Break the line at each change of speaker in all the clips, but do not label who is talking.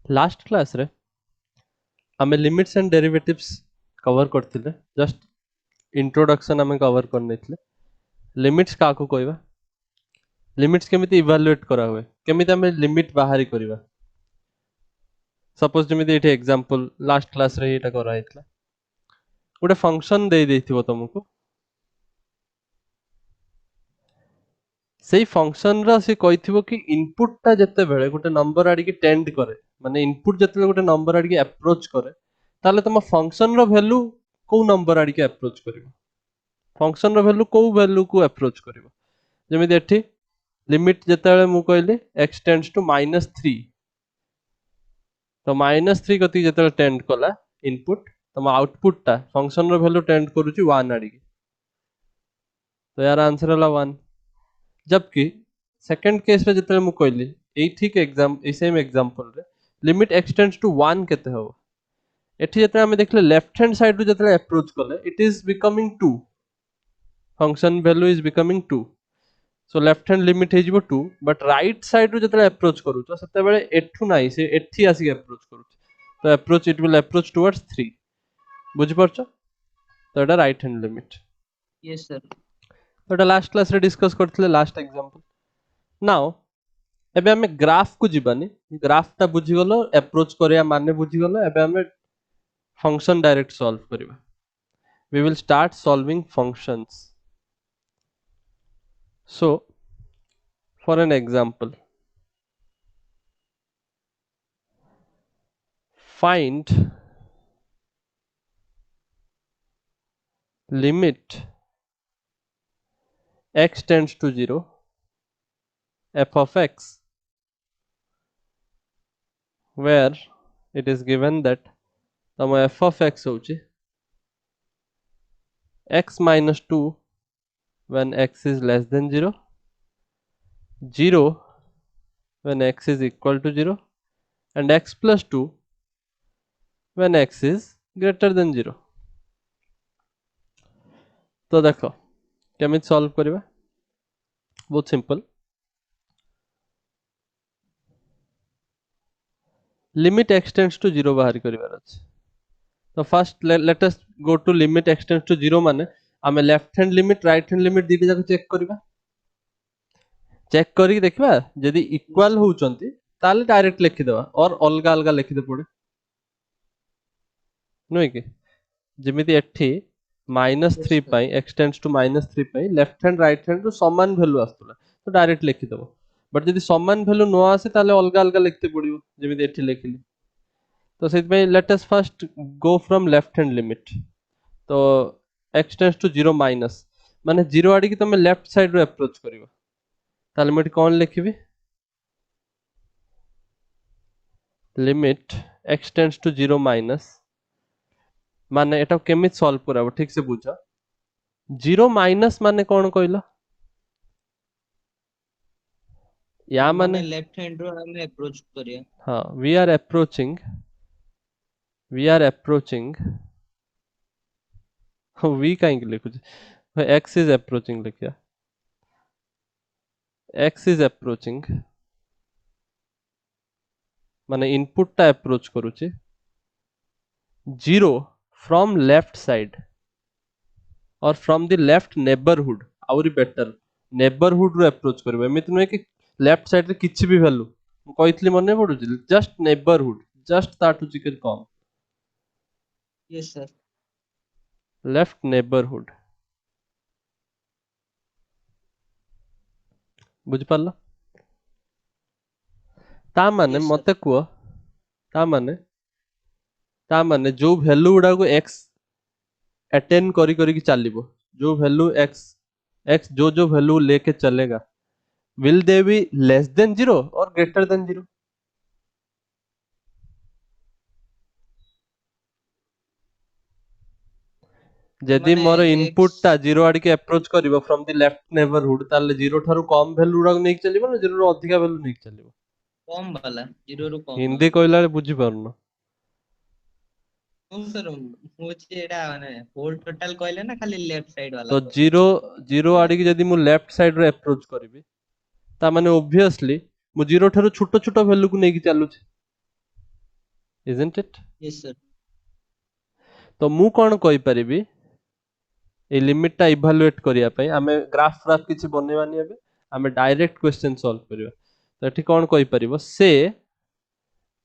Last class रे आमे limits and derivatives cover करथिले जस्ट इंट्रोडक्शन आमे कवर करनेथिले लिमिट्स काको कहबा लिमिट्स केमिति इवैल्यूएट करा हुए केमिति आमे लिमिट बाहरी करबा सपोज जेमिति एठी एग्जांपल लास्ट क्लास रे एटा करा हेतला गोटे फंक्शन दे देथिबो तुमको सेही फंक्शन रा से कहिथिबो कि इनपुट ता जत्ते बेले गोटे नंबर आडी की टेंड करे माने इनपुट जत्ते गोटे नंबर आडी की अप्रोच करे ताले तुम फंक्शन रो वैल्यू को नंबर आडी की अप्रोच करिवो फंक्शन रो वैल्यू को वैल्यू को अप्रोच करिवो जेमिति एठी लिमिट जत्ते बेले मु कहली x टेंड्स टू -3 तो -3 गति जत्ते टेंड कला इनपुट तुम आउटपुट ता फंक्शन रो वैल्यू टेंड करूची 1 आडी की तो यार आंसर होला 1 जबकि सेकंड केस रे जत्ते मु कहली एई ठीक एग्जाम ए सेम एग्जांपल रे लिमिट x टेंड्स टू 1 केते हो एठी जत्ते हम देखले लेफ्ट हैंड साइड रु जत्ते अप्रोच कले it is becoming 2 function value is becoming 2 so left hand limit हे जिवो 2 बट राइट साइड रु जत्ते अप्रोच करू तो सेते बेले एठु नाही से एठी आसी अप्रोच करू तो approach it will approach towards 3 बुझि परछो तो एटा right hand limit
yes sir
तो एटा लास्ट क्लास रे डिस्कस करथिले लास्ट एग्जांपल नाउ एबे हमें ग्राफ को जीवानी ग्राफ ता बुझी गलो अप्रोच करिया माने बुझी गलो एबे हमें फंक्शन डायरेक्ट सॉल्व करिवा we will start solving functions so for an example find limit x tends to 0 f of x where it is given that तम f of x होची x minus 2 when x is less than 0 0 when x is equal to 0 and x plus 2 when x is greater than 0 तो देखो केमिति solve करिवा बहुत simple limit x tends to 0 बाहर करिवार अछि तो first let us go to limit x tends to 0 माने आमे left hand limit right hand limit दीदी जाको चेक करिवा चेक करी देखिबा यदि इक्वल होउचंती ताले डायरेक्ट लिखि देबा और अलगा अलगा लिखि दे पड़े नुई कि जेमिति एठी -3 pi x tends to -3 pi left hand right hand रो समान वैल्यू आस्तला तो डायरेक्ट लिखि देबो बट यदि समान वैल्यू न आसे ताले अलगा अलगा लिखते पड़िबो जेमिति एठी लिखिली तो सेति में let us first go from left hand limit तो x टेंड्स टू 0 माइनस माने 0 आडी की तमे लेफ्ट साइड रो अप्रोच करिवो ताले मैं कौन लिखिबी limit x tends to 0 minus माने एटा केमित सॉल्व कराबो ठीक से बुझा 0 माइनस माने कौन कहला या माने
लेफ्ट हैंड रो हमें अप्रोच करिया
हां वी आर अप्रोचिंग वी काहे लिखु x इज अप्रोचिंग लिखिया x इज अप्रोचिंग माने इनपुट टा अप्रोच करूची 0 फ्रॉम लेफ्ट साइड और फ्रॉम द लेफ्ट नेबरहुड आउरी बेटर नेबरहुड रो अप्रोच करबे एमिति नै कि लेफ्ट साइड रे किछि भी वैल्यू कहितली मने पडुची जस्ट नेबरहुड जस्ट ताटू चिकन कम
यस सर
लेफ्ट नेबरहुड बुझ पारला ता माने
Yes, sir.
मते को ता माने जो वैल्यू गुडा को x अटेन करी करी की चलिबो जो वैल्यू x जो वैल्यू लेके चलेगा will they be less than 0 और ग्रेटर देन 0 यदि
माने
मोर
x
इनपुट ता 0 आडी के अप्रोच करिवो फ्रॉम द लेफ्ट नेबरहुड ताले 0 थारु कम वैल्यू गुडा नेक चलिबो ना 0 रो अधिका वैल्यू नेक चलिबो
कम वाला 0 रो कम
हिंदी कहला बुझी पारनो
सर मुझे एडा माने होल टोटल कहले ना खाली लेफ्ट साइड वाला
तो 0 आडी के यदि मु लेफ्ट साइड रे अप्रोच करिवि ता माने ऑब्वियसली मु 0 थारु छोटो छोटो वैल्यू को नेकी चालुछि isn't it?
yes sir
तो मु कौन कहि परिबी ए लिमिट टा इवैल्यूएट करिया पई आमे ग्राफ किछि बनेबानी एबे आमे डायरेक्ट क्वेश्चन सॉल्व करियो तो एठी कौन कहि परिबो से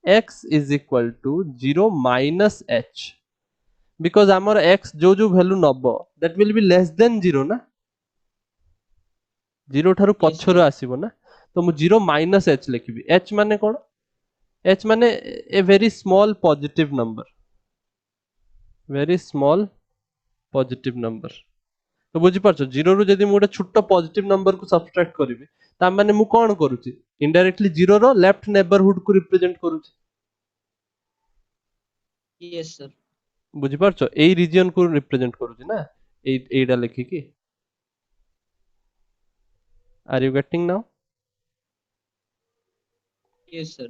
x is equal to 0 minus h because आमर x जो जो value Nebo that will be less than 0 ना 0 ठारू
yes
पछरो
sir
आसीबो ना तो मु 0 minus h लिखिबी h माने कोन h माने a very small positive number very small positive number तो बुझी पारछो 0 रु जदी मु गोटे छोटो पॉजिटिव नंबर को सब्सट्रैक्ट करिवि ता माने मु कोन करूची इनडायरेक्टली 0 रो लेफ्ट नेबरहुड को रिप्रेजेंट करूची
yes sir
बुझी पारछो एई रीजन को रिप्रेजेंट करूची ना एईडा लिखि की are you getting now
yes sir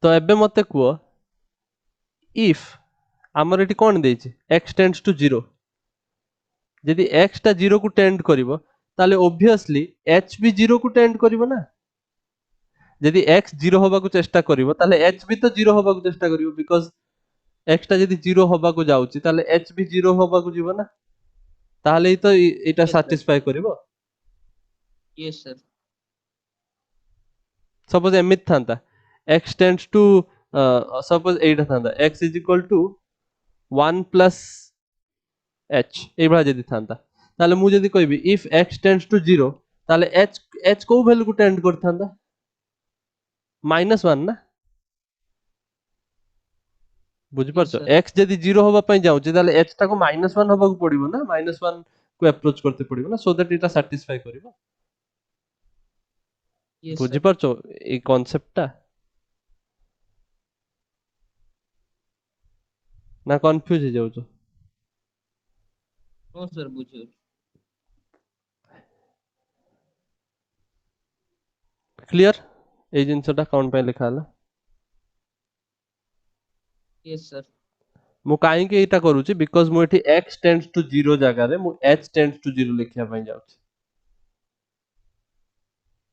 तो एबे मते कुओ इफ हमर एटी कोन देछि x टेंड्स टू 0 जदि x टा 0 को टेंड करिवो ताले ऑब्वियसली h भी 0 को टेंड करिवो ना जदि x 0 होबा को चेष्टा करिवो ताले h भी तो 0 होबा को चेष्टा करिवो बिकॉज़ x टा जदि 0 होबा को जाउची ताले h भी 0 होबा को जीवो ना ताले ही तो एटा
yes sir
सैटिस्फाई करिवो
yes sir
सपोज एमित थांता x टेंड्स टू सपोज एटा थांता x is equal to 1 plus h ए भला जदि थांता ताले मु जदि कहबी इफ x टेंड्स टू 0 ताले h को वैल्यू को टेंड करथांता -1 ना बुझि
yes
परछो
sir
x जदि 0 होबा पई जाउची ताले h टा को -1 होबा को पड़िबो ना -1 को अप्रोच करते पड़िबो ना सो दैट इटा सैटिस्फाई करिवो
yes
बुझि
sir
परछो ए कांसेप्ट टा ना कंफ्यूज हो जाउछो
no sir बुझियो
क्लियर ए जिंसटा कोन पे लिखा हला
yes sir
मु काई के एटा करूची बिकॉज़ मु एठी x टेंड्स टू 0 जगह रे मु h टेंड्स टू 0 लिखिया पई जाउची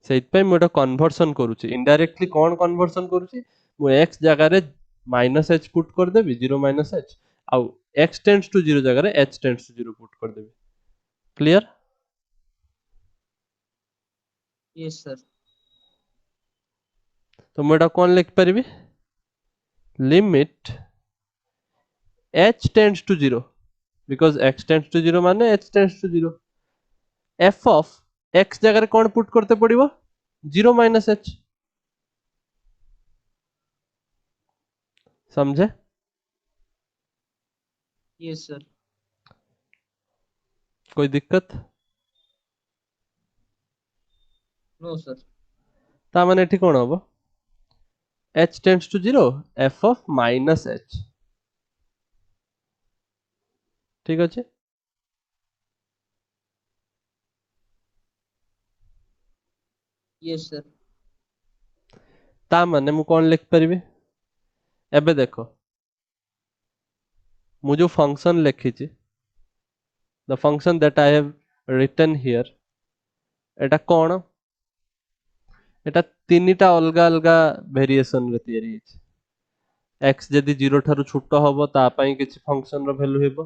सेइत पे मु एटा कन्वर्सन करूची इनडायरेक्टली कोन कन्वर्सन करूची मु x जगह रे -h पुट कर देबी 0 -h आउ x टेंड्स टू 0 जगह रे h टेंड्स टू 0 पुट कर देबी क्लियर
yes sir
तो मु एटा कोन लिख परिबी limit h tends to 0 because x tends to 0 माने h tends to 0 f of x जगह रे कोन पुट करते पड़िबो 0 minus h समझे
yes sir
कोई दिक्कत
no sir
ता माने एठी कोन हबो h tends to 0 f of minus h ठीक अछि
yes sir
ता माने मु कोन लिख परिबी एबे देखो मु जो फंक्शन लिखिछि the function that I have written here एटा कोन एटा तीनटा अलगा अलगा वेरिएशन रे तयारी अछि x जदि 0 ठारू छोटो हबो ता पई किछि फंक्शन रो वैल्यू हेबो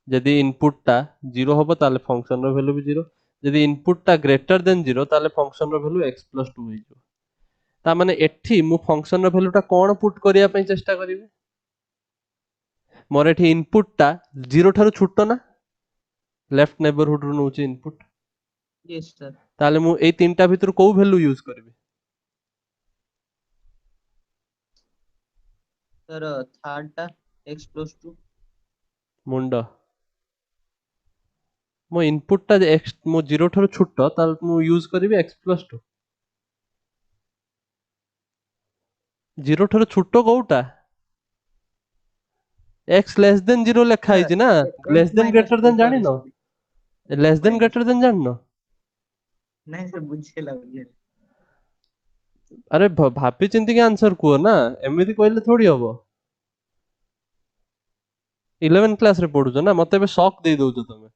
जदि इनपुट टा 0 हबो ताले फंक्शन रो वैल्यू भी 0 जदि इनपुट टा ग्रेटर देन 0 ताले फंक्शन रो वैल्यू x + 2 होइजो ता माने एठी मु फंक्शन रो वैल्यू टा कोन पुट करिया पई चेष्टा करिवे मोर एठी इनपुट टा 0 ठारू छोटो ना लेफ्ट नेबरहुड रो नउची इनपुट
yes sir
ताले मु एई तीनटा भितर को वैल्यू यूज करबी
sir third टा x plus 2
मुंडा मो इनपुट टा x मो 0 ठारू छोटो ताल मु यूज करबी x + 2 0 ठारू छोटो कोउटा x लेस देन 0 लेखा
sir
हिची ना less
x
than
minus
greater
2
than जानि
sorry
न
sorry
less
x
than
minus
greater
2
than जानि न
नहीं sir बुझेला बुझेला
अरे भापी चिंती के आंसर कुओ ना एमिति कहले थोड़ी हबो 11 क्लास रे पढुछो ना मते बे शॉक दे दउछो तमे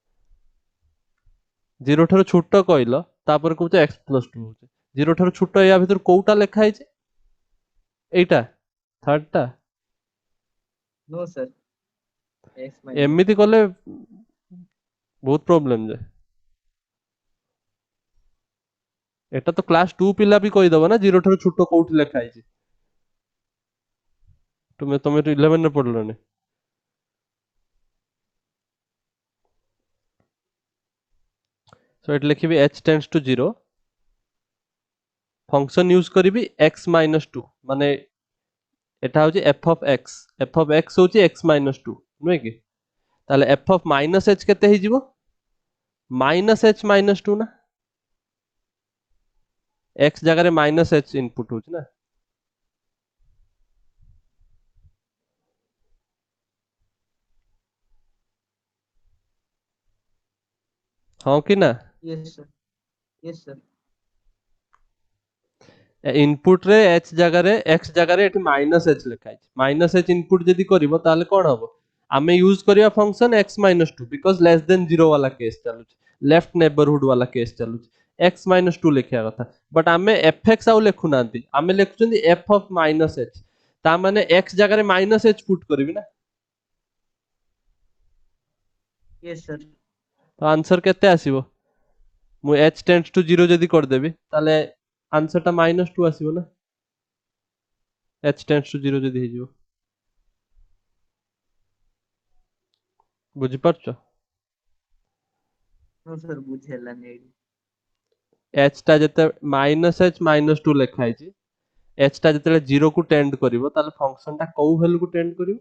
0 ठारू छोटो कहलो तापर कहउछ x + 2 होछ 0 ठारू छोटो या भीतर कोउटा लेखा हिची एटा थर्ड टा
नो सर x माइनस
एमिति कले बहुत प्रॉब्लम जे एटा तो क्लास 2 पिला भी कहि दबो ना 0 ठाରୁ छोटो कोउठी लेखा आइछि तुमे तुमे तो 11 रे पढलनी सो एट लिखिबी h tends to 0 function use करिबी x माइनस 2 माने एटा होची f ऑफ x होची x माइनस 2 नुए कि ताले f ऑफ माइनस h केते हि जिवो माइनस h माइनस 2 ना x जगह रे माइनस h इनपुट होची ना हां कि ना
यस सर
इनपुट रे h जगह रे x जगह रे एठी माइनस h लिखा है माइनस h इनपुट जदी करिवो ताले कोन हबो आमे यूज करिया function x minus 2 because less than 0 वाला केस चालू लेफ्ट नेबरहुड वाला केस चालू x माइनस 2 लिखिया कथा बट आमे fx आउ लेखु नांती आमे लेखुचंदी f ऑफ माइनस h ता माने x जगह रे माइनस h पुट करबी ना
यस सर
तो आंसर केते आसीबो मु h टेंड्स टू 0 जदी कर देबी ताले आंसर टा माइनस 2 आसीबो ना h टेंड्स टू 0 जदी हिजिबो बुझि परछो
नो सर बुझेला नै
h टा जते माइनस h माइनस 2 लेखा आइछि h टा जते 0 को टेंड करिवो ताले फंक्शन टा कोउ वैल्यू को टेंड करिवो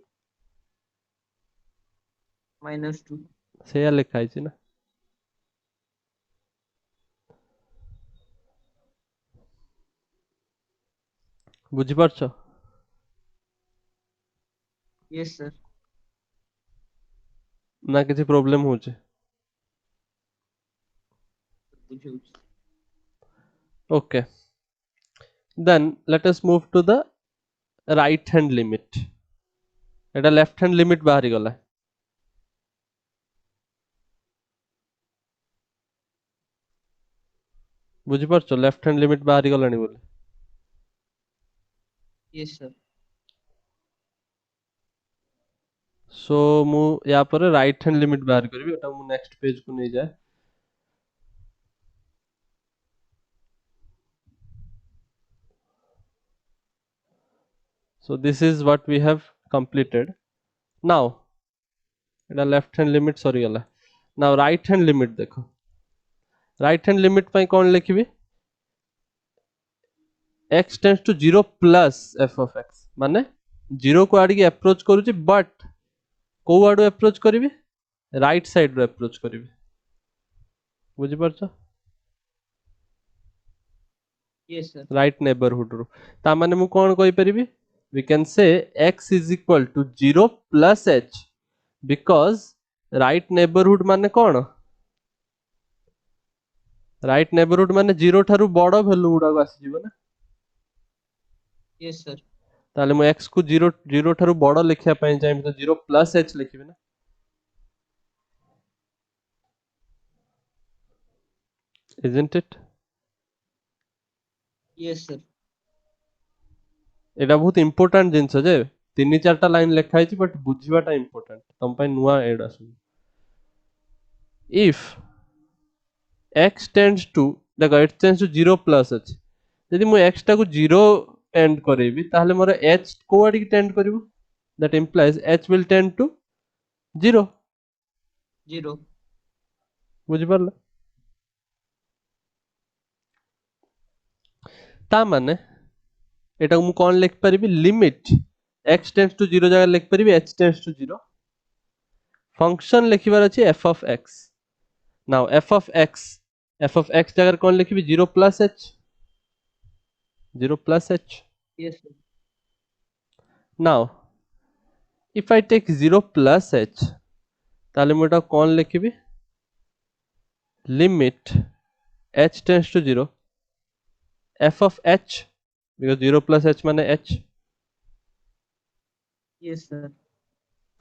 -2
सेया लेखा आइछि ना बुझि परछो
यस सर
ना किसी प्रॉब्लम होचे
बुझौ
okay then let us move to the right hand limit एटा लेफ्ट हैंड लिमिट बाहरी गला बुझि परछो लेफ्ट हैंड लिमिट बाहरी गलानी बोले
यस सर
सो मु या पर राइट हैंड लिमिट बाहर करबी एटा मु नेक्स्ट पेज को नै जाय so this is what we have completed now Etah left hand limit सरी गला now right hand limit देखो right hand limit पई कोन लिखिबी x tends to 0 plus f of x माने 0 को आडी अप्रोच करूची बट को आडू अप्रोच करिवि राइट साइड रो अप्रोच करिवि बुझि परछो
यस सर
राइट नेबरहुड रो ता माने मु कोन कहि परिबी we can say x is equal to 0 plus h because right neighborhood माने कोन राइट नेबरहुड माने 0 ठारू बडो वैल्यू गुडा आसी जीवो ना
यस सर
ताले मु x को 0 ठारू बडो लिखिया पई चाहि तो 0 plus h लिखिबी ना isn't it
यस सर
एटा बहुत इंपोर्टेंट जिंस जे तीन चारटा लाइन लेखा है बट बुझीवाटा इंपोर्टेंट तम पई नुआ एड आसु इफ x टेंड्स टू देखो x tends to 0 plus h यदि मु x टा को 0 टेंड करेबी ताहले मोर h को आडी टेंड करिवो that implies h will tend to 0
0
बुझि परला ता माने एटा मु कोन लिख परिबी लिमिट x टेंड्स टू 0 जगह लिख परिबी h टेंड्स टू 0 फंक्शन लिखिबार अछि f of x now f of x जगह कोन लिखिबी 0 plus h 0 plus h
yes sir
now if I take 0 plus h ताले मु एटा कोन लिखिबी limit h tends to 0 f of h because 0 plus h माने h
yes sir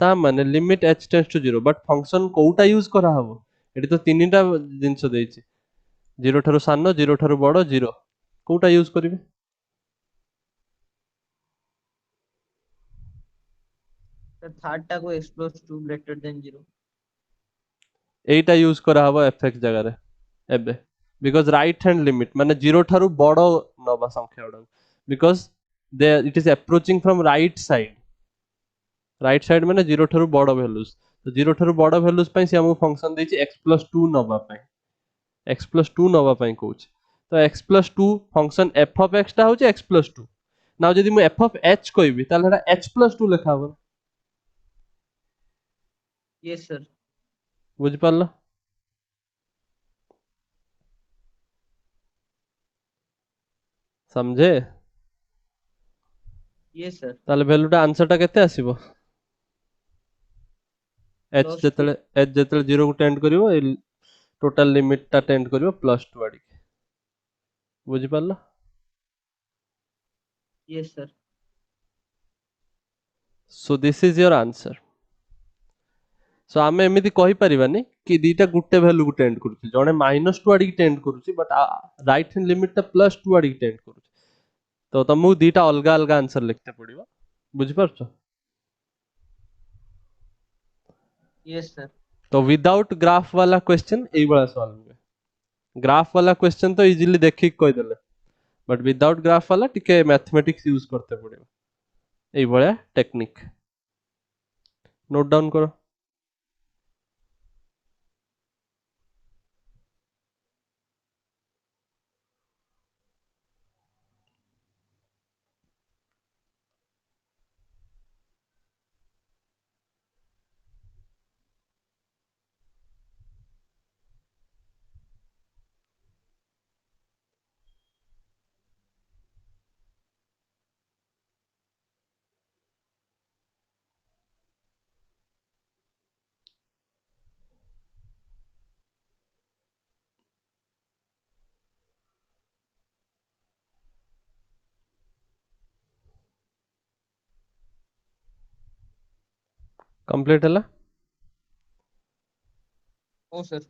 ता माने limit h tends to 0 but function कोउटा use करा हबो eighty तो तीनटा जिंस देइछि 0 ठारू सानो 0 ठारू बडो 0 कोउटा यूज करिवे
थर्ड टा को x plus 2 greater than 0
এইটা यूज करा हबो fx जगह रे एबे बिकॉज राइट हैंड लिमिट माने 0 ठारू बड़ नबा संख्या गुडा because they it is approaching from right side माने 0 ठारू बड़ वैल्यूज तो 0 ठारू बड़ वैल्यूज पई से हमु फंक्शन देछि x plus 2 नबा पई x plus 2 नबा पई कहूछ तो x plus 2 function f of x टा होछि x plus 2 नाउ जदि मु f of h कहबी ताले एटा h plus 2 लिखा हबो
yes sir
बुझ पारलो समझे
yes sir
ताले वैल्यूटा आंसरटा केते आसीबो h
plus 2
जेतले h जेतले 0 को टेंड करिवो टोटल लिमिट टा टेंड करिवो प्लस 2 आडी बुझि पारलो
yes sir
so this is your answer so आमे एमिति कहि परिबानी कि दीटा गुटे वैल्यू को टेंड करूची जणे -2 आडी टेंड करूची बट राइट हैंड लिमिट टा +2 आडी टेंड करूची तो तुमको दीटा अलगा अलगा आंसर लिखते पड़िबो बुझि पारछो
yes sir
तो विदाउट ग्राफ वाला क्वेश्चन एई बळा सॉल्व हुए ग्राफ वाला क्वेश्चन तो इजीली देखि कहि देले बट विदाउट ग्राफ वाला टिके मैथमेटिक्स यूज करते पड़िबो एई बळा टेक्निक नोट डाउन करो कंप्लीट हला
oh sir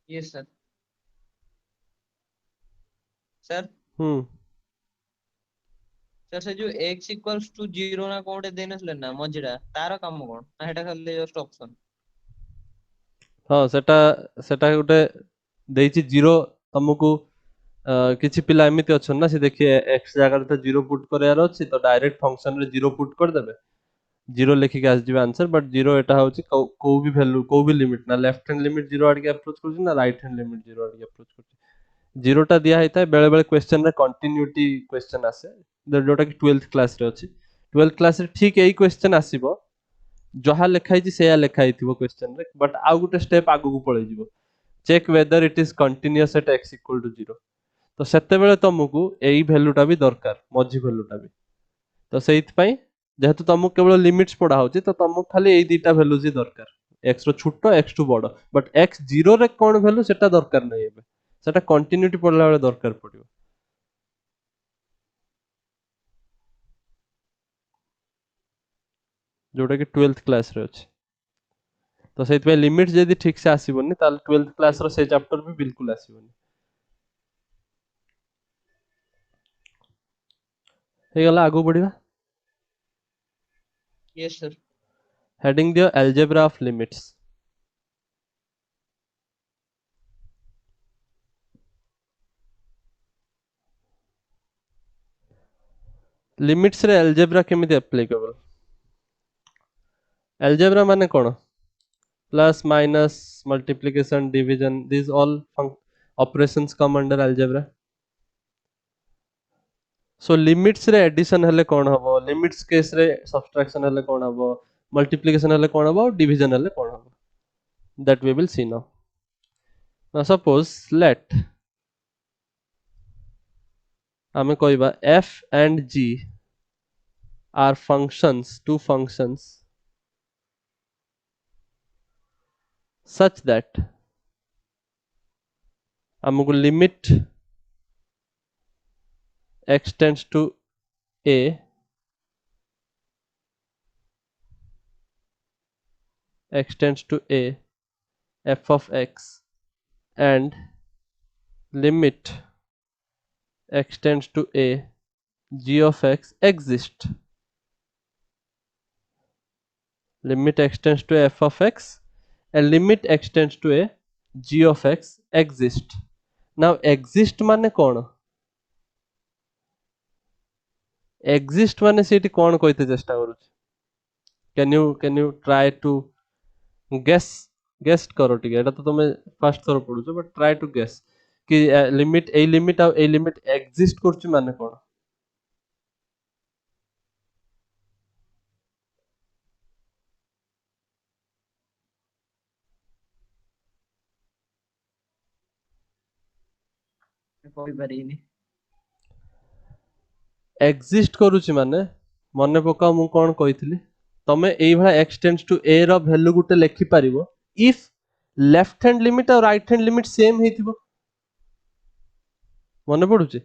yes sir sir
हम्म
सर से जो x equals to 0 ना कोडे देनसले ना मझिरा तार काम कोन ना हेटा खाली जस्ट ऑप्शन
हाँ सेटा सेटा गोटे देइछि 0 तुमको किछि पिला एमिति अछन ना से देखिए x जगह तो 0 पुट करयार अछि तो डायरेक्ट फंक्शन रे 0 पुट कर देबे 0 लिखि के आस जिवे आंसर बट 0 एटा होछि को भी वैल्यू को भी लिमिट ना लेफ्ट हैंड लिमिट 0 आड के अप्रोच करछि ना राइट हैंड लिमिट 0 आड के अप्रोच करछि 0 टा दिया हेता बेले बेले क्वेश्चन रे कंटिन्यूटी क्वेश्चन आसे जोटा कि 12th क्लास रे अछि 12th क्लास रे ठीक एई क्वेश्चन आसीबो जहा लिखाई छी सेया लिखाई थिबो क्वेश्चन रे बट आउ गुटे स्टेप आगु को पळै जिवो check whether it is continuous at x equal to 0 तो सेते बेले तुमको एई वैल्यूटा भी दरकार मझी वैल्यूटा भी तो सेइत पई जेहेतु तुमको केवल लिमिट्स पढ़ा होची तो तुमको खाली एई दीटा वैल्यूज ही दरकार x रो छोटो x टू बड़ बट x 0 रे कोन वैल्यू सेटा दरकार नै एबे सेटा कंटिन्यूटी पढ़ला बेले दरकार पड़ियो जोटा कि 12th क्लास रे अछि तो सेइत पे लिमिट जदी ठीक से आसीबोनी ताल 12th क्लास रो से चैप्टर भी बिल्कुल आसीबोनी हे गला आगु बढ़िया
yes sir
हेडिंग दियो अलजेब्रा ऑफ लिमिट्स लिमिट्स रे अलजेब्रा केमिति एप्लीकेबल अलजेब्रा माने cone plus minus multiplication division this all operations come under algebra so limits रे एडिशन हेले कोन हबो लिमिट्स केस रे सब्ट्रैक्शन हेले कोन हबो मल्टीप्लिकेशन हेले कोन हबो डिवीजन हेले कोन हबो that we will see now suppose let हमें कहबा f and g are functions two functions such that हमको limit x tends to a x tends to a f of x and limit x tends to a g of x exist. Limit x tends to f of x and limit x tends to a g of x exist. Now exist माने कौन? Exist माने सेठी कौन कहते चेष्टा करूची? Can you try to guess करो ठीक है एटा तो तुम्हें फर्स्ट थर पढुছো but try to guess कि लिमिट ए लिमिट आ ए लिमिट exist करची माने कौन?
कोई परिनी
exist करूची माने मने पका मु कौन कहितली तमे एई भला x tends to a रो वैल्यू गुटे लेखि पारिबो if लेफ्ट हैंड लिमिट और राइट हैंड लिमिट सेम हेतिबो मने पडुची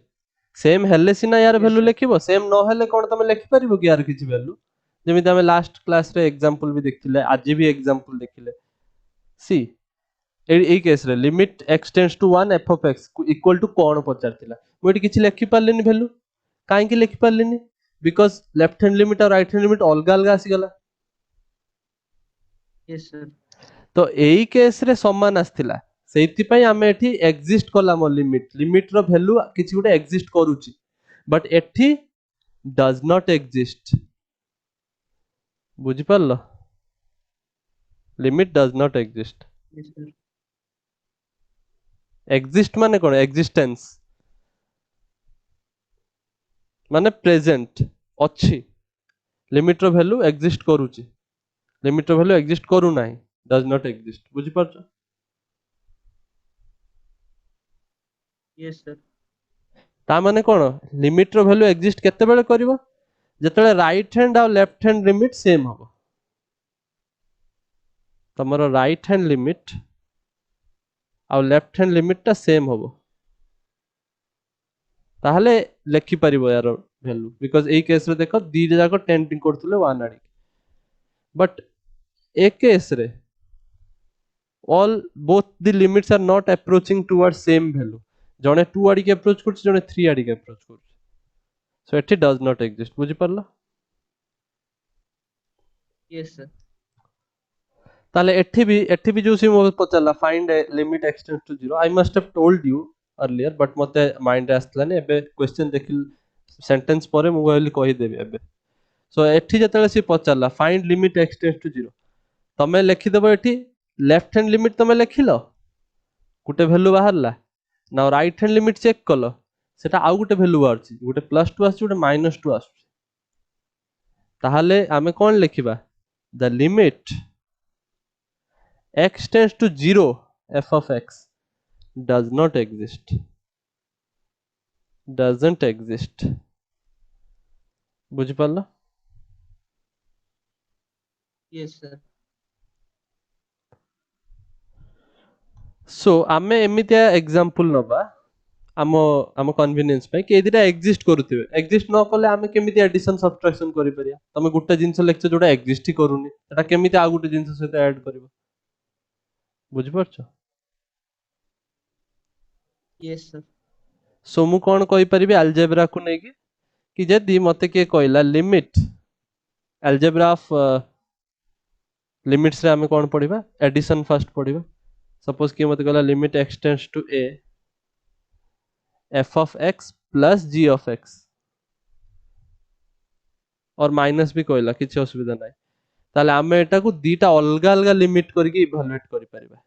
सेम हेले सिना यार
यस
वैल्यू
सर
लेखिबो सेम न हेले कोन तमे लेखि पारिबो कि यार किछि वैल्यू जेमिति हमें लास्ट क्लास रे एग्जांपल भी देखिले आज भी एग्जांपल देखिले सी एई केस रे limit x tends to 1 f of x equal to कोन पचारतिला मु एटी किछि लेखि पारलेनी वैल्यू काहे कि लेखि पारलेनी बिकॉज़ लेफ्ट हैंड लिमिट और राइट हैंड लिमिट अलगा अलगा आसी गला
यस सर
तो एई केस रे समान आस्थिला सेति पई हमें एठी एग्जिस्ट कला म लिमिट रो वैल्यू किछि गुटे एग्जिस्ट करूची बट एठी डज नॉट एग्जिस्ट बुझि पारलो limit does not exist
yes sir
exist माने कोन एग्जिस्टेंस माने प्रेजेंट अछि लिमिट रो वैल्यू एग्जिस्ट करूची लिमिट रो वैल्यू एग्जिस्ट करू नाही डज नॉट एग्जिस्ट बुझि पारछो
यस सर
ता माने कोन लिमिट रो वैल्यू एग्जिस्ट केते बेले करबो जेतले राइट हैंड और लेफ्ट हैंड लिमिट सेम हो तमरो राइट हैंड लिमिट और लेफ्ट हैंड लिमिट टा सेम हो ताहले लेखि परिबो यार वैल्यू बिकॉज़ ए केस रे देखो दी जाको टेंडिंग करथुले 1 आडी बट ए केस रे all both the limits are not approaching towards same value जने 2 आडी के अप्रोच करछ जने 3 आडी के अप्रोच करछ सो एठी डज नॉट एग्जिस्ट बुझि पारला
यस सर
ताले एठी भी जो सी मो पचला find limit x tends to 0 I must have told you earlier but मते माइंड आस्तलाने एबे क्वेश्चन देखिल सेंटेंस परे मु कहली कहि देबी एबे सो एठी जतले सी पचला find limit x tends to 0 तमे लिखि देबो एठी लेफ्ट हैंड लिमिट तमे लिखिलो गुटे वैल्यू बाहरला ना राइट हैंड लिमिट चेक कलो सेटा आउ गुटे वैल्यू बाहरची गुटे +2 आछी गुटे -2 आछी ताहाले आमे कोन लिखिबा the limit x tends to 0 f of x does not exist doesn't exist बुझि पारलो
यस सर
सो आमे एमितिया एग्जांपल नबा आमो आमो कन्वीनियंस पे कि एदिटा एग्जिस्ट करूथिबे एग्जिस्ट न कले आमे केमिति एडिशन सब्ट्रैक्शन करि परिया तमे गुटे जिंस लेखछ जोटा एग्जिस्ट ही करूनी एटा केमिति आ गुटे जिंस सहित ऐड करबो बुझि परछो
यस सर
सो मु कोन कहि परिबे अलजेब्रा को नेकी कि जदी मते के कहला लिमिट अलजेब्रा ऑफ लिमिट्स रे आमे कोन पढिबा एडिशन फर्स्ट पढिबा सपोज कि मते कहला limit x tends to a f of x plus g of x और माइनस भी कहला किछि असुविधा नाही ताले आमे एटा को दीटा अलगा अलगा लिमिट करके इवैल्यूएट करि परिबा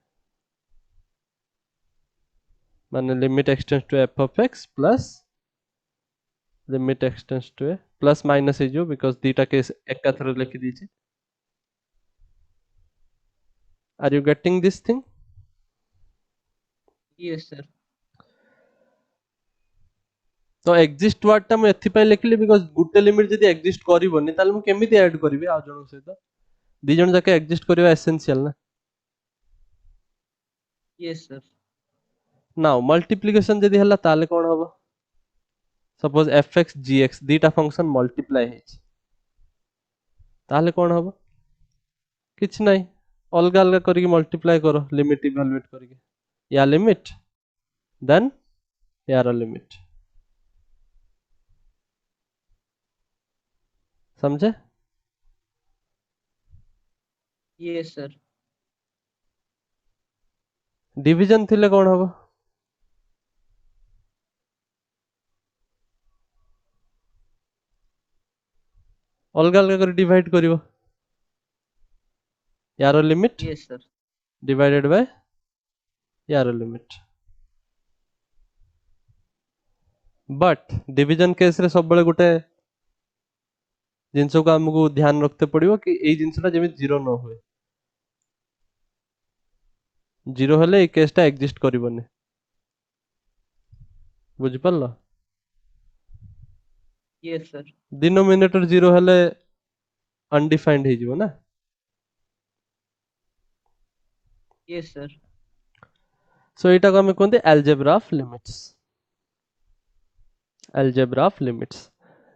माने limit x tends to f of x plus limit x tends to a plus minus हे जो बिकॉज़ दीटा केस एका थरे लिखि दीची are you getting this thing
yes sir
तो एग्जिस्ट वर्ड टा मैं एथि पय लिखली बिकॉज़ गुटे लिमिट जदी एग्जिस्ट करिवोनी ताले मु केमिति ऐड करिवि आ जण सहित दी जण जाके एग्जिस्ट करिवा एसेंशियल ना
यस सर
नाउ मल्टीप्लिकेशन जदी हला ताले कोन हबो सपोज एफ एक्स जी एक्स दीटा फंक्शन मल्टीप्लाई है ताहले कौन हम किछ नहीं अलग अलग करके मल्टीप्लाई करो लिमिट इवैल्यूएट करके या लिमिट देन यार लिमिट समझे
यस सर।
डिवीजन थिले कौन हम अलग अलग कर डिवाइड करिवो यार limit
yes sir.
Divided by यार लिमिट बट डिवीजन केस रे सब बळे गुटे जिनस को हमको ध्यान रखते पड़िबो कि एई जिनसटा जेमि जीरो न हुए जीरो हेले ए केसटा एग्जिस्ट करिवोनी बुझि पल्ला
यस सर।
डिनोमिनेटर जीरो हेले अनडिफाइंड हे जीवो ना
यस सर।
सो एटा को हमें कहते algebra of limits algebra of limits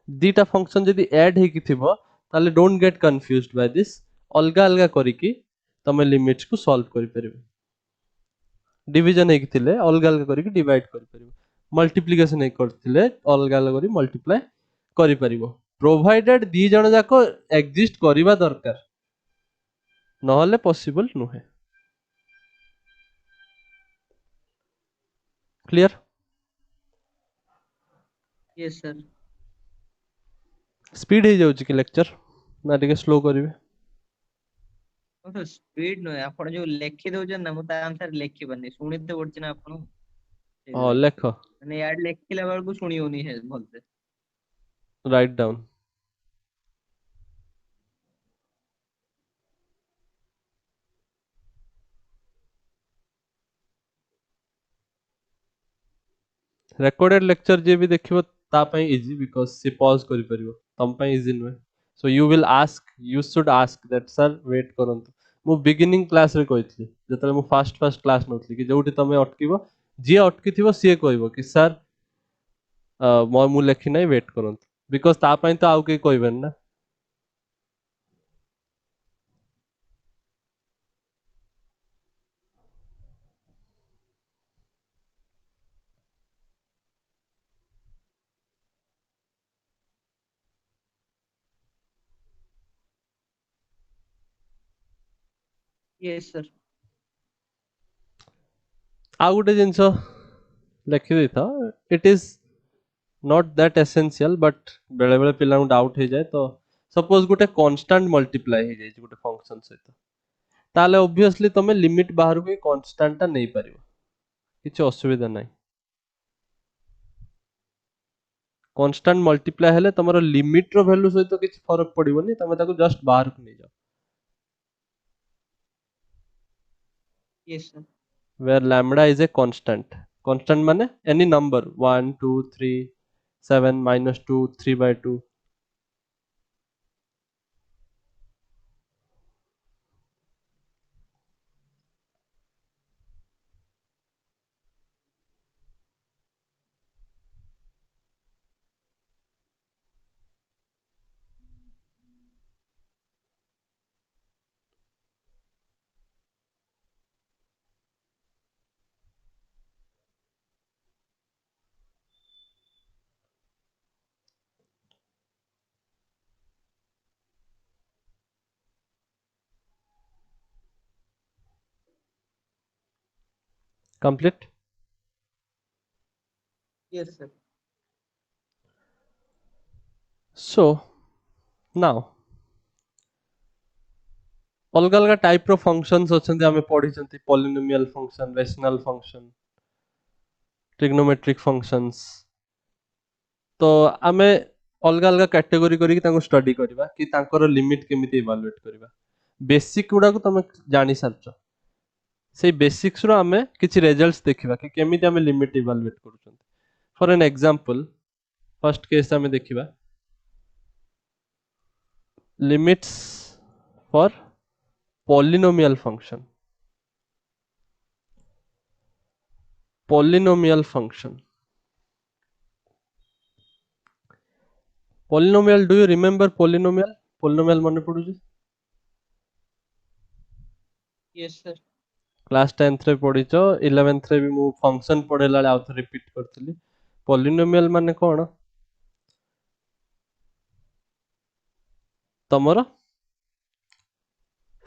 दीटा फंक्शन जदी ऐड हे कि थिबो ताले don't get confused by this अलगा अलगा करिकि तमे लिमिट्स को सॉल्व करि परिबो डिवीजन हे कि थिले अलगा अलगा करिकि डिवाइड करि परिबो मल्टीप्लिकेशन हे करथिले अलगा अलगा करि मल्टीप्लाई करि परिबो प्रोवाइडेड दी जण जाको एग्जिस्ट करिबा दरकार नहले पॉसिबल नुहे क्लियर
यस सर।
स्पीड हे जाउची कि लेक्चर ना टिके स्लो करिवे
तो स्पीड नो आपण जो लेखि दउछन ना मु ता आंसर लेखि बनी सुनि तो पड़छ ना आपण
हां
ସେଇଥିପାଇଁ
लेख
ମାନେ ୟାଡେ ଲେଖିଲା ବେଳକୁ ଶୁଣି ହଉନି ଭଲସେ।
राइट डाउन recorded lecture जे भी देखिबो ता पई इजी बिकॉज़ से पॉज करि परिबो तम पई इजी नुहे so you will ask you should ask that sir wait करंतु मु बिगिनिंग क्लास रे कहितली जतले मु फर्स्ट क्लास नथली कि जोठी तमे अटकीबो जे अटकी थिबो से कहइबो कि सर मु लेखि नै वेट करंतु बिकॉज़ ता पई तो आउ के कहबेन ना
यस सर।
आ गुटे जिंस लेखि देता it is not that essential but बेले बेले पिला डाउट हो जाए तो सपोज गुटे कांस्टेंट मल्टीप्लाई हो जाए गुटे फंक्शन सहित ताले ऑब्वियसली तमे लिमिट बाहर को कांस्टेंट ता नहीं परिबो किछ असुविधा नहीं कांस्टेंट मल्टीप्लाई हेले तमरो लिमिट रो वैल्यू सहित किछ फरक पड़िबोनी तमे ताको जस्ट बाहर को नहीं जाओ
yes sir.
where lambda is a constant माने any number 1 2 3 7 minus 2 3/2 complete
yes sir.
so now अलग अलग टाइप रो फंक्शंस अछंती हमें पढ़ी छंती polynomial function rational function trigonometric functions तो आमे अलग अलग कैटेगरी करी तांको स्टडी करबा कि तांकर लिमिट केमिति इवैल्यूएट करबा बेसिक गुडा को तमे जानि सारछ से बेसिक्स रो आमे किछि रिजल्ट्स देखिबा कि केमिति आमे लिमिट इवैल्यूएट करूछन for an example first case आमे देखिबा limits for polynomial function polynomial function polynomial, do you remember polynomial मन पड़ुଛି
yes sir
क्लास 10th रे पढ़िଛ 11th रे भी मु फंक्शन पढ़ेला आ थ रिपीट करथिली polynomial माने कोन तमरो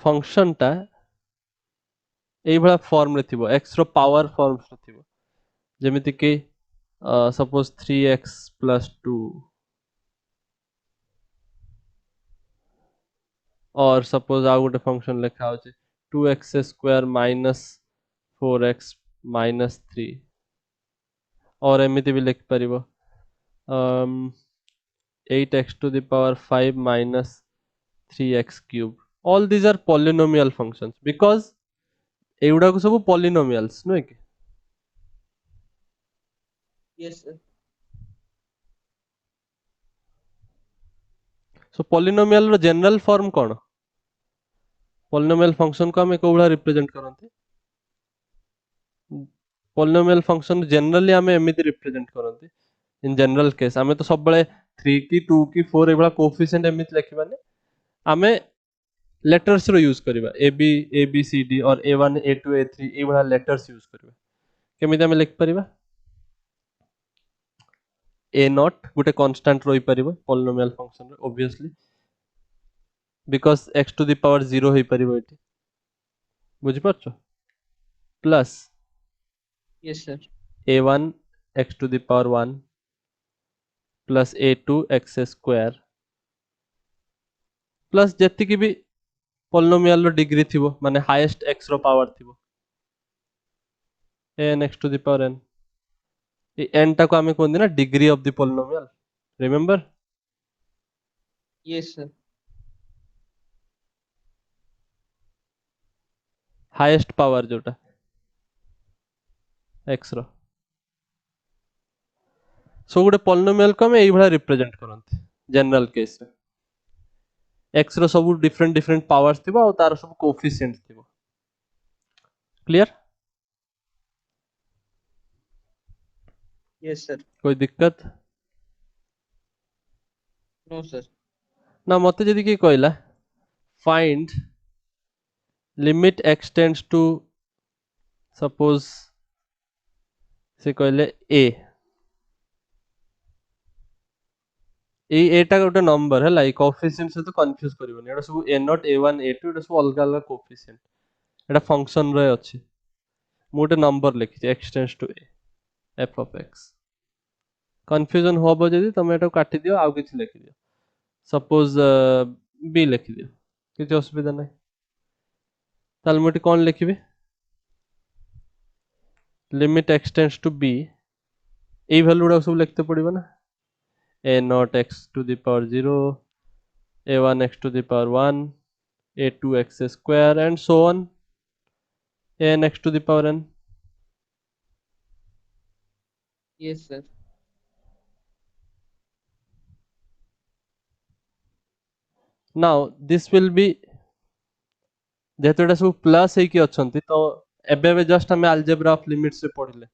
फंक्शन टा एई भला फॉर्म रे थिबो x रो पावर फॉर्म रे थिबो जेमिति कि सपोज 3x + 2 और सपोज आ गोटे फंक्शन लिखा होचे 2x² - 4x - 3 और एमिति भी लिख परिबो 8x⁵ - 3x³। all these are polynomial functions because एगुडा को सब polynomials नुहे कि
yes sir
सो polynomial रो जनरल फॉर्म कोन polynomial फंक्शन को हम कोबला रिप्रेजेंट करंते polynomial फंक्शन जनरली हमें एमिति रिप्रेजेंट करंते इन जनरल केस हमें तो सब बळे 3 की 2 की 4 एबला कोएफिशिएंट एमिति लिखिबाने हमें लेटर्स रो यूज करिबा a b c d और a1 a2 a3 ए बळा लेटर्स यूज करिबा केमिति हमें लिख परिबा a0 गोटे कांस्टेंट रही परिबो polynomial फंक्शन रे obviously because x⁵ 0 होई परिबो एठी बुझि परछो plus
yes sir
a1 x⁵1 plus a2 x² plus जेति की भी polynomial रो डिग्री थिबो माने हाईएस्ट x रो पावर थिबो an x⁵n ए n टा को हमें कोन ना degree of the polynomial remember
yes sir
highest power जोटा x रो सो गोटे polynomial को हमें एई भला रिप्रेजेंट करंते जनरल केस रे x रो सब डिफरेंट डिफरेंट पावर्स थिबो और तार सब कोएफिशिएंट थिबो क्लियर
yes sir
कोई दिक्कत
no sir
ना मते जदी की कहला find limit x tends to suppose से कहले a ए एटा गोटे नंबर है लाइक कोएफिशिएंट से तो कंफ्यूज करबनी एटा सब a0 a1 a2 एटा सब अलग अलग कोएफिशिएंट एटा फंक्शन रे अछि मु गोटे नंबर लिखि x tends to a f of x confusion होबो जदी तमे एटा काटि दियो आउ किछ लिखि दियो सपोज b लिखि दियो किछ असुविधा नै ताल मोटी कोन लिखिबे limit x tends to b ए वैल्यू गुडा सब लिखते पड़िबो ना a0 x⁵0 a1 x⁵1 a2 x² and so on an x⁵n
yes sir
now this will be जेहेतु एटा सब प्लस हे कि अछंती तो एबे एबे जस्ट हमें अलजेब्रा ऑफ लिमिट्स रे पढिले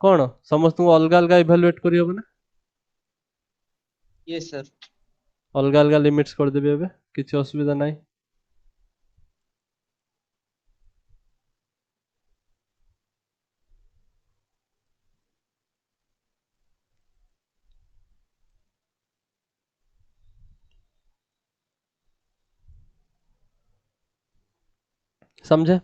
कोन समस्त को अलग अलग इवैल्यूएट करि होबो ना
yes sir
अलग अलग लिमिट्स कर देबे एबे किछ असुविधा नै समझे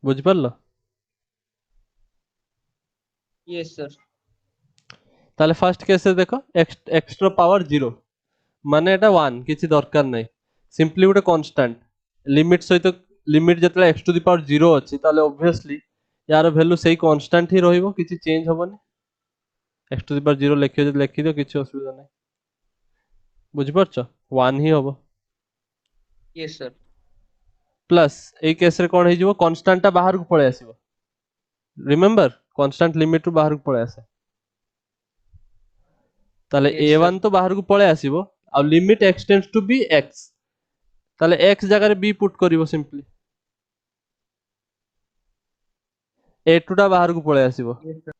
बुझ परलो
yes sir
ताले फर्स्ट केस से देखो एक्स्ट्रा पावर 0 माने एटा 1 किछि दरकार नै सिंपली गोटे कांस्टेंट लिमिट सहित लिमिट जतले x⁵0 अछि ताले ऑब्वियसली यार वैल्यू सेही कांस्टेंट ही रहिबो किछि चेंज होबोनी x⁵0 लिखियो जदि लिखि दियो किछि असुविधा नै बुझ परछो 1 ही होबो
yes sir
प्लस ए केस रे कोन हे जिवो कांस्टेंट ता बाहर को पळे आसीबो रिमेंबर कांस्टेंट लिमिट रु बाहर को पळे आसे ताले
yes sir
a1 तो बाहर को पळे आसीबो आ limit x tends to b x ताले x जगह रे b पुट करिवो सिंपली a2 टा बाहर को पळे आसीबो
Yes sir.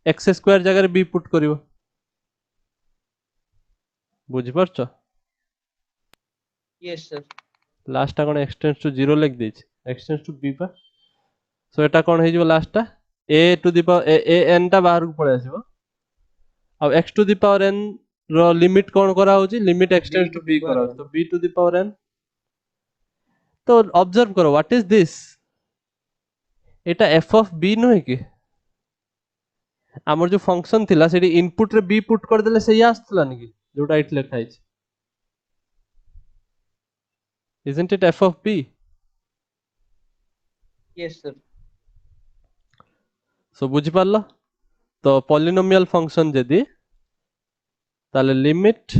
x स्क्वायर जगह रे b पुट करिवो बुझि परछ
Yes sir.
लास्ट टा कोन x टेंड्स टू 0 लिख देछि x टेंड्स टू b पा सो एटा कोन हे जिवो लास्ट टा a to the power a n टा बाहर को पळे आसीबो अब x to the power n रो लिमिट कोन करा होची limit x
B
tends to
to the
b करा
power
होची
one.
तो b to the power n तो ऑब्जर्व करो व्हाट इज दिस एटा f ऑफ b नहे कि हमर जो फंक्शन थिला सेठी इनपुट रे b पुट कर देले सही आस्तला नि जोटा इट लेखा है isn't it f of b
Yes sir.
सो बुझि पारलो तो पॉलिनोमियल फंक्शन जदी ताले limit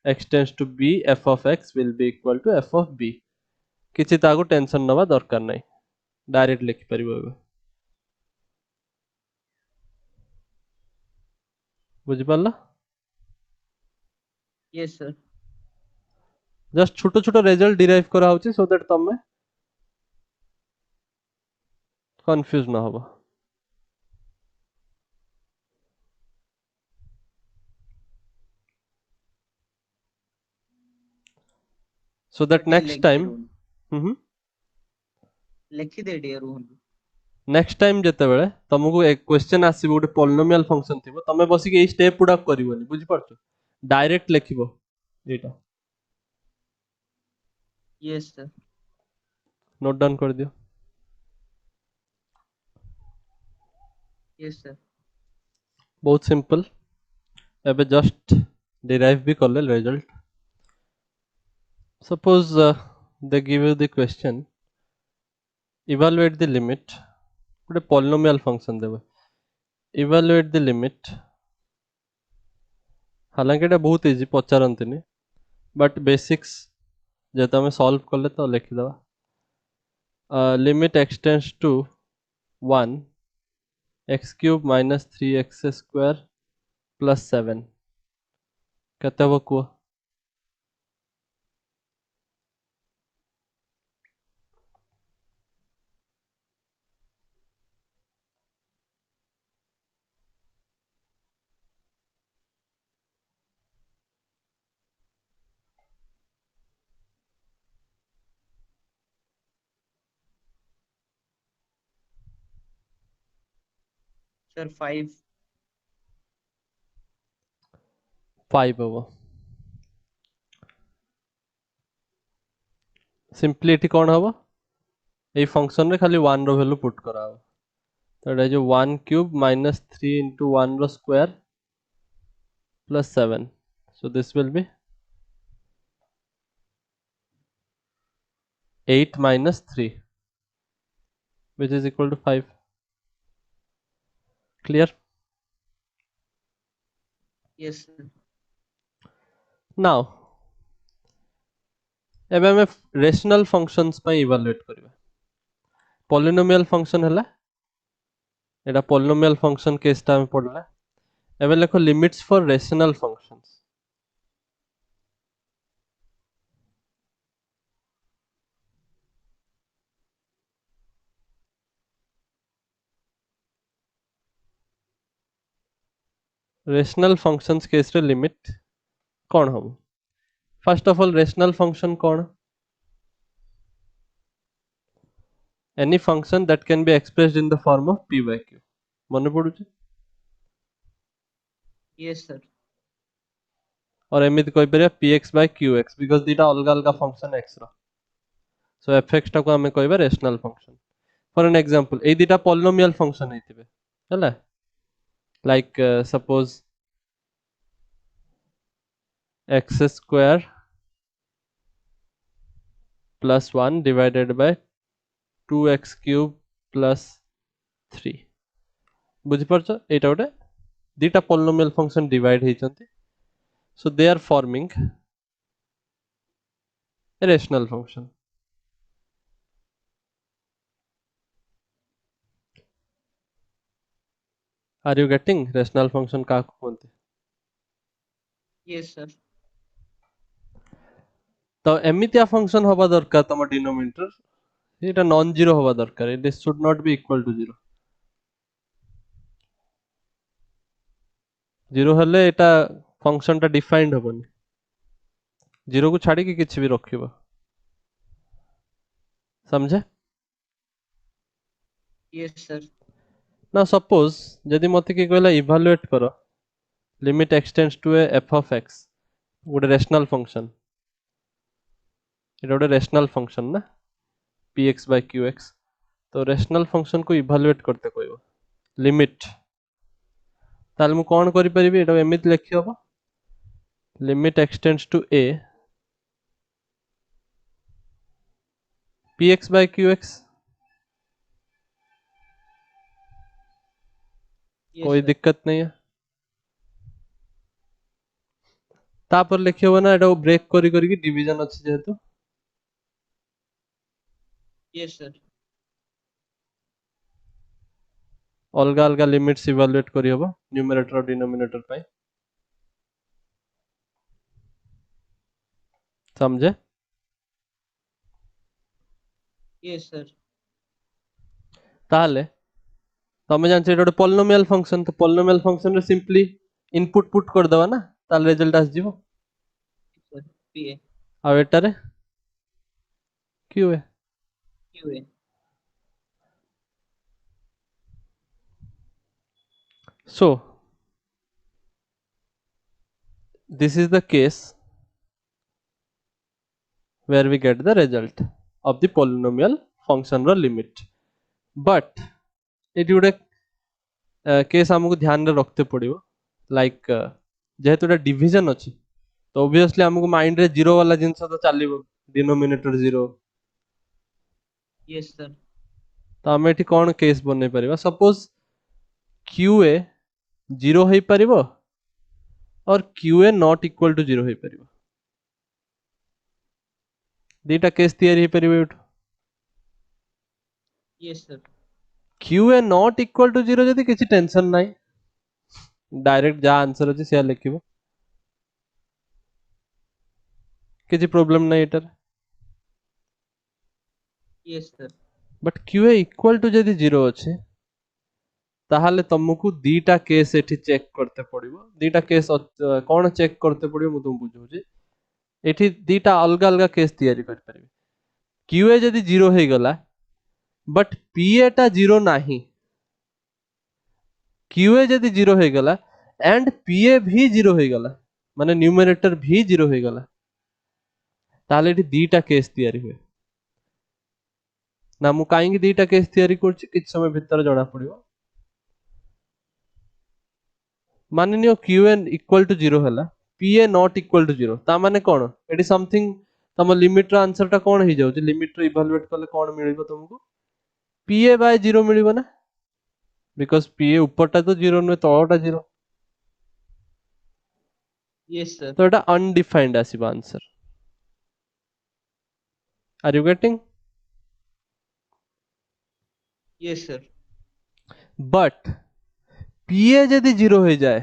x tends to b f of x will be equal to f of b किछि ताको टेंशन नबा दरकार नै डायरेक्ट लिखि परिबो बुझि पारलो
Yes sir.
जस्ट छोटो छोटो रिजल्ट डिराइव करा होची सो दैट तमे कंफ्यूज न होबो so that
But
next time
लेखि दे डियर रुहन
नेक्स्ट टाइम जेतेबेले तुमको एक क्वेश्चन आसीबो गोटे पॉलिनोमियल फंक्शन थिबो तमे बसी के ए स्टेप पुडा करिवोनी बुझि परछो डायरेक्ट लिखिबो एटा
Yes sir.
नोट डाउन कर दियो
Yes sir.
बहुत सिंपल एबे जस्ट डिराइव भी करले result suppose they give you the question evaluate the limit गोटे पॉलिनोमियल फंक्शन देबे इवैल्यूएट द लिमिट हालांकि एटा बहुत इजी पचारंतनी बट बेसिक्स जेता हमें सॉल्व करले तो लिखि दवा limit x tends to 1 x cube minus 3x square plus 7 केते हबो को
Sir 5.
5 हबो सिंपली एठी कोन हबो ए फंक्शन रे खाली 1 रो वैल्यू पुट करा हबो तो एटा जो 1 क्यूब माइनस 3 into 1 रो square plus 7 so this will be 8 minus 3 which is equal to 5 clear
Yes sir.
now एबे हमें रेशनल फंक्शंस पे इवैल्यूएट करबा पॉलिनोमियल फंक्शन हला एटा पॉलिनोमियल फंक्शन केस टा में पड़ला एबे लिखो limits for rational functions rational functions case रे लिमिट कौन हम first of all rational function कौन any function that can be expressed in the form of p by q मन पड़ुची
Yes sir.
और एमिति कोइ परिया px by qx बिकॉज़ दीटा अलग अलग फंक्शन x रो सो fx टा को हमें कहबा rational function for an example ए दीटा पॉलिनोमियल फंक्शन हेतिबे हला like suppose x square plus 1 divided by 2x cube plus 3 बुझि परछ एटा गोटे दीटा पॉलिनोमियल फंक्शन डिवाइड हेचंती so they are forming a rational function are you getting rational function का कोनते
Yes sir.
तो एमितिया फंक्शन हबा दरकार तम डिनोमिनेटर এটা নন জিরো হওয়া দরকার, it should not be equal to 0. Zero ହେଲେ এটা ଫଙ୍କସନଟା ଡିଫାଇନ୍ଡ ହବନି, ଜିରୋକୁ ଛାଡ଼ିକି କିଛି ବି ରଖିବ। समझे?
Yes sir.
ना सपोज यदि मते कि कहला इवैल्यूएट करो limit x tends to A F of X, गोटे रेशनल फंक्शन, এটা गोटे रेशनल फंक्शन ना P X by Q X, तो रेशनल फंक्शन को इवैल्यूएट करते कहबो लिमिट, ताल मु कोन करि परिबि, एटा एमिति लिखि हबो limit x tends to A P X by Q X, कोई
सर।
दिक्कत नहीं है। तापर लिखि हबो ना एटा ब्रेक करी करी कि डिवीजन अछि जेहेतु,
यस सर।
अलग अलग लिमिट्स इवैल्यूएट करी हबो न्यूमरेटर और डिनोमिनेटर पाई। समझे?
Yes sir.
ताहले तमे जानछ एटा गोटे पॉलिनोमियल फंक्शन, तो पॉलिनोमियल फंक्शन रे सिंपली इनपुट पुट कर दवा ना, ताल रिजल्ट आस जीवो।
सर पी ए
आ एटा रे क्यू है,
Q A.
so this is the case where we get the result of the polynomial function ର limit, but ଏଠି ଗୋଟେ केस हमको ध्यान रे रखते पड़िबो, लाइक जेहेतु एटा डिवीजन अछि तो ऑब्वियसली हमको माइंड रे जीरो वाला जिंस तो चलिबो, डिनोमिनेटर जीरो।
Yes sir.
तो हम एठी कोन केस बनै परिबा, सपोज क्यू ए जीरो होई परिबो और q a not equal to zero होई परिबो, दीटा केस तैयारी होई परिबो एठो।
Yes sir.
Q a not equal to zero जदि किछि टेंशन नाही, डायरेक्ट जा आंसर अछि से लिखिबो, किछि प्रॉब्लम नाही एटर।
Yes sir.
But q a equal to जदि जीरो अछि ताहले तुमको दीटा केस एठी चेक करते पड़िबो, दीटा केस कोन चेक करते पड़िबो मु तुम बुझौछि। एठी दीटा अलग अलग केस तैयारी कर परिबे, क्यू ए जदि जीरो हे गला बट पी ए टा जीरो नाही, क्यू ए जदि जीरो हो गला एंड पी ए भी जीरो हो गला, माने न्यूमरेटर भी जीरो हो गला, ताले एठी दीटा केस तैयारी हुए ना। मु काहेकि दीटा केस तैयारी करछि किछ समय भीतर जणा पड़िबो। मानि नियो q a equal to zero हला, p a not equal to zero, ता माने कोन एठी समथिंग तम लिमिट रो आंसर टा कोन हो जाउछि, लिमिट रो इवैल्यूएट करले कोन मिलिबो तुमको, पी ए बाय जीरो मिलिबो ना, बिकॉज़ पी ए ऊपरटा तो जीरो नुहे तळटा जीरो,
यस सर।
तो एटा अनडिफाइंड आसीबो answer. Are you getting?
Yes sir.
But p a यदि जीरो हो जाए,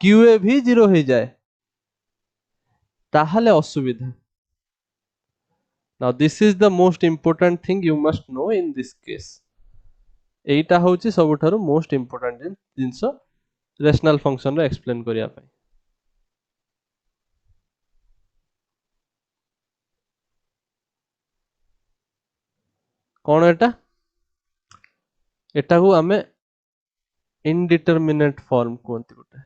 क्यू ए भी जीरो हो जाए, ताहले असुविधा। Now this is the most important thing you must know in this case. एटा होची सबठारु मोस्ट इंपोर्टेंट जिंस रेशनल फंक्शन रे एक्सप्लेन करिया पई। कोन एटा, एटा को हमें इनडिटरमिनेट फॉर्म कोंती गोटे,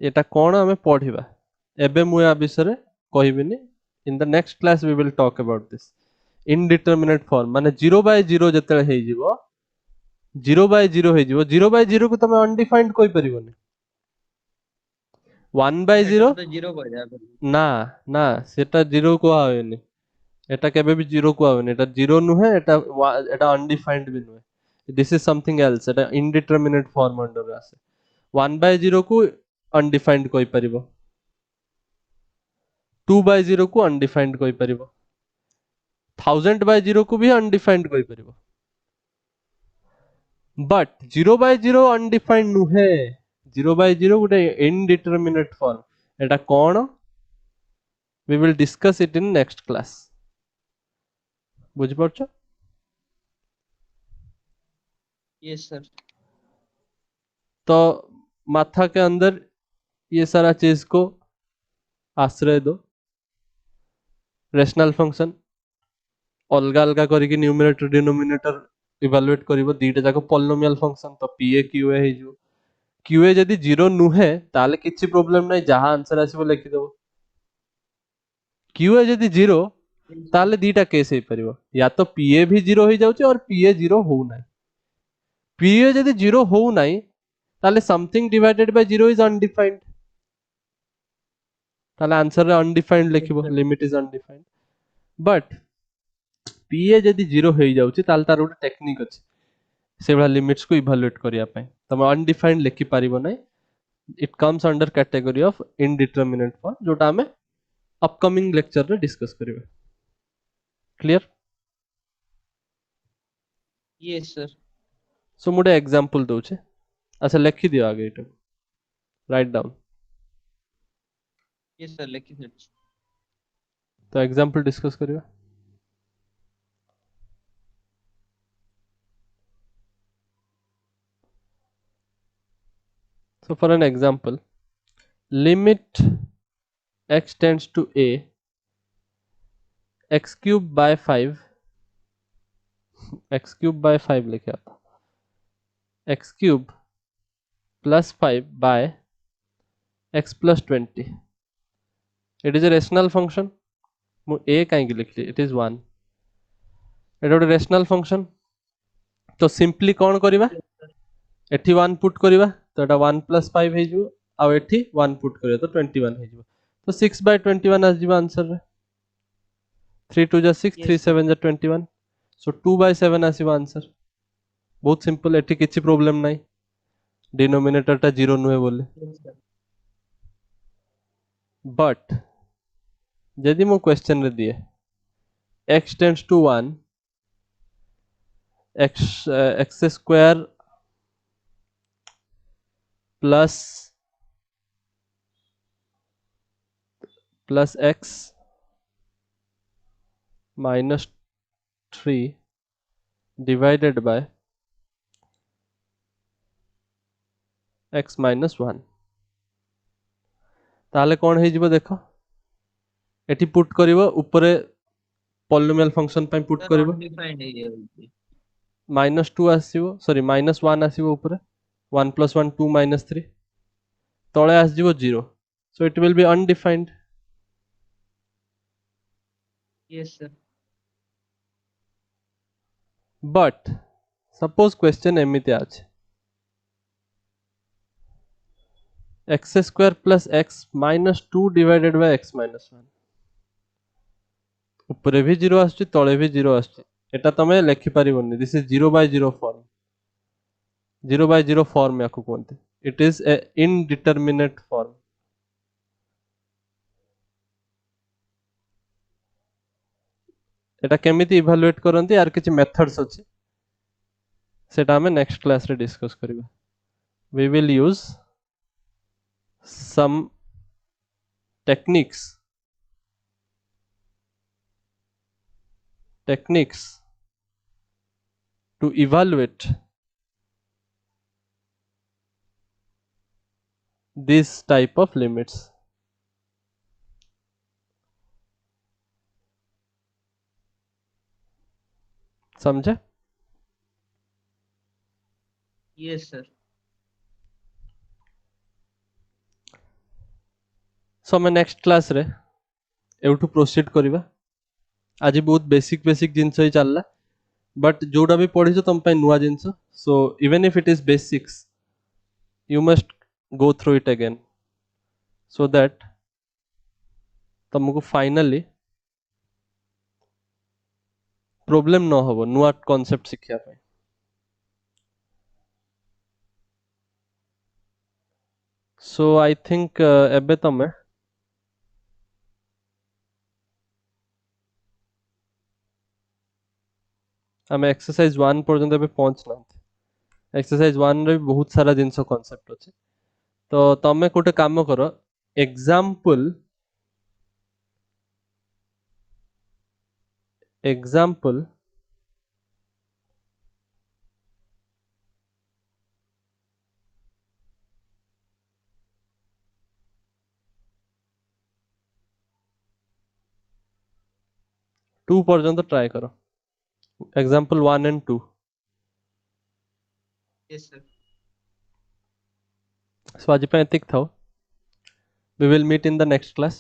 एटा कोन हमें पढिबा एबे मु या विषय कहबिनी, in the next class we will talk about this indeterminate form. माने 0 बाय 0 जतले हे जिवो, 0 बाय 0 हे जिवो, 0 बाय 0 को तमे अनडिफाइंड कोइ परिबोनी, 1 बाय 0
तो जीरो कर जा।
ना ना सेटा 0 को आवेनी, एटा केबे भी 0 को आवेनी, एटा 0 नुहे, एटा अनडिफाइंड भी नुहे, this is something else, Etah indeterminate form under आसे। 1 बाय 0 को अनडिफाइंड कोइ परिबो, 2 बाय 0 को अनडिफाइंड कोइ परिबो, 1000 बाय 0 को भी अनडिफाइंड कोइ परिबो, बट 0 बाय 0 अनडिफाइंड नुहे, 0 बाय 0 गोटे इनडिटरमिनेट फॉर्म। एटा कोन we will discuss it in next class. बुझी पारछ?
Yes sir.
तो माथा के अंदर ये सारा चीज को आश्रय दो, रेशनल फंक्शन अलगा अलगा करके न्यूमरेटर डिनोमिनेटर इवैल्यूएट करिवो दीटा जाको पॉलिनोमियल फंक्शन तो पीए क्यूए हे जो क्यूए जदी 0 नुहे ताले किछि प्रॉब्लम नै जहां आंसर आसीबो लिखि देबो क्यूए जदी 0 ताले दीटा केस हे परिबो या तो पीए भी 0 हो जाउची और पीए 0 हो नै पीए जदी 0 हो नै ताले something divided by 0 is undefined ताले आंसर रे अनडिफाइंड लिखिबो limit is undefined but p a जदी 0 हो जाउची ताले तार गोटे टेक्निक अछि से वाला लिमिट्स को इवैल्यूएट करिया पय तम अनडिफाइंड लिखि पारिबो नै it comes under category of indeterminate form जोटा हमें अपकमिंग लेक्चर रे डिस्कस करिवे क्लियर
यस सर।
सो मोटे एग्जांपल दोचे अच्छा लिखि दियो आगे इटा राइट डाउन
यस सर लिखि देछि।
तो एग्जांपल डिस्कस करिवे so for an example limit x tends to a x cube by 5 x cube by 5 लिखा था x cube plus 5 by x plus 20 it is a rational function मु a काहे लिखली it is 1 एटा गोटे rational function तो simply कौन करिवा एठी 1 put करिवा तो एटा 1 प्लस 5 हे जो आ एठी 1 पुट करिवा तो 21 हे जो तो 6 by 21 आ जीवा आंसर रे 3 2 जा 6 3
यस सर।
7 जा 21 सो 2 by 7 आसीबा आंसर बहुत सिंपल एठी किछि प्रॉब्लम नाही डिनोमिनेटर टा 0 नुहे बोले
यस सर।
बट यदि मो क्वेश्चन रे दिए x tends to 1 x square plus x minus 3 divided by x minus 1 ताले कौन हे जिवो देखो एठी पुट करिवो ऊपरे पॉलिनोमियल फंक्शन पे पुट
सर
करिवो
अनडिफाइंड हे जाउछि।
-2 आसीबो सॉरी -1 आसीबो ऊपरे 1 + 1 2 -3 तळे आसीबो 0 so it will be undefined
yes sir.
But suppose question एमिति अछि x square plus x -2 divided by x minus 1 ऊपरे भी 0 आछी तळे भी 0 आछी एटा तमे लेखि परिबोनी this is 0 by 0 form 0 by 0 form याकू कोनते it is a indeterminate form एटा केमिति इवैल्यूएट करंती यार किछि मेथड्स अछि सेटा हमें नेक्स्ट क्लास रे डिस्कस करिबा we will use some techniques to evaluate this type of limits समझे
यस सर।
सो मैं नेक्स्ट क्लास रे एउठू प्रोसीड करिबा आज बहुत बेसिक बेसिक जिंस ही चलला बट जोड़ा भी पढ़ी तुम नुआ जिनस so even if it is basics you must go through it again so that तुमको फाइनली प्रॉब्लम न हो नुआ कॉन्सेप्ट शिखिया पे सो आई थिंक एबे तमे आम एक्सरसाइज 1 पर्यंत एबे पहुंचना एक्सरसाइज 1 रे भी बहुत सारा जिनस कॉन्सेप्ट अछि तो तमे कोटे काम करो एग्जांपल example 2 ପର୍ଯ୍ୟନ୍ତ ଟ୍ରାଏ କର। example 1 and 2।
yes sir।
ସो ଆଜି ପାଇଁ ଏତିକି ଥାଉ। we will meet in the next class।